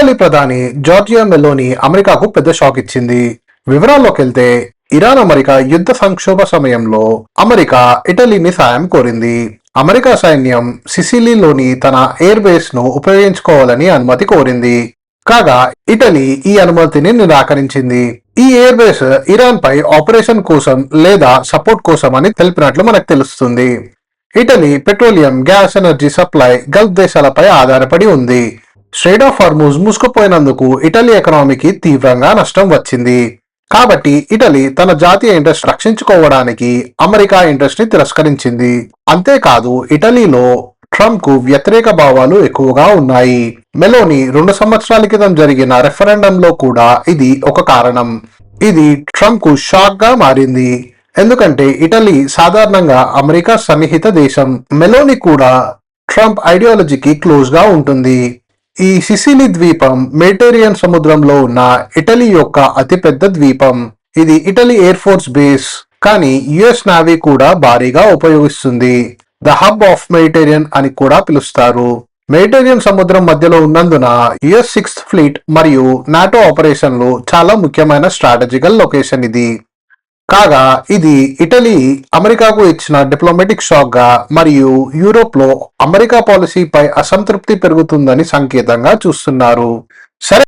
Italy ప్రధాని Georgia Meloni అమెరికాకు పెద్ద షాక్ ఇచ్చింది. వివరాల్లోకి వెళ్తే ఇరాన్ అమెరికా యుద్ధ సంక్షోభ సమయంలో అమెరికా ఇటలీని సాయం కోరింది. అమెరికా సైన్యం సిసిలీలోని తన ఎయిర్ బేస్ ను ఉపయోగించుకోవాలని అనుమతి కోరింది. కాగా ఇటలీ ఈ అనుమతిని నిరాకరించింది. ఈ ఎయిర్ బేస్ ఇరాన్ పై ఆపరేషన్ కోసం లేదా సపోర్ట్ కోసం అని తెలిపినట్లు మనకు తెలుస్తుంది. Italy petroleum, gas, energy supply gulf దేశాలపై ఆధారపడి ఉంది. స్ట్రెయిట్ ఆఫ్ హార్ముజ్ మూసుకుపోయినందుకు ఇటలీ ఎకనామీకి తీవ్రంగా నష్టం వచ్చింది. కాబట్టి ఇటలీ తన జాతీయ ఇంట్రెస్ట్ రక్షించుకోవడానికి అమెరికా ఇంట్రెస్ట్ ని తిరస్కరించింది. అంతేకాదు ఇటలీలో ట్రంప్ కు వ్యతిరేక భావాలు ఎక్కువగా ఉన్నాయి. మెలోని 2 సంవత్సరాల క్రితం జరిగిన రెఫరెండంలో కూడా ఇది ఒక కారణం. ఇది ట్రంప్ కు షాక్ గా మారింది. ఎందుకంటే ఇటలీ సాధారణంగా అమెరికా సన్నిహిత దేశం. మెలోని కూడా ట్రంప్ ఐడియాలజీకి క్లోజ్ గా ఉంటుంది. ఈ సిసిలీ ద్వీపం మెడిటరేనియన్ సముద్రంలో ఉన్న ఇటలీ యొక్క అతిపెద్ద ద్వీపం. ఇది ఇటలీ ఎయిర్ ఫోర్స్ బేస్, కానీ యుఎస్ నేవీ కూడా భారీగా ఉపయోగిస్తుంది. ద హబ్ ఆఫ్ మెడిటరేనియన్ అని కూడా పిలుస్తారు. మెడిటరేనియన్ సముద్రం మధ్యలో ఉన్నందున యుఎస్ 6th ఫ్లీట్ మరియు నాటో ఆపరేషన్లు చాలా ముఖ్యమైన స్ట్రాటజికల్ లొకేషన్ ఇది. కాగా ఇది ఇటలీ అమెరికాకు ఇచ్చిన డిప్లొమాటిక్ షాక్ గా మరియు యూరోప్ లో అమెరికా పాలసీపై అసంతృప్తి పెరుగుతుందని సంకేతంగా చూస్తున్నారు. సరే.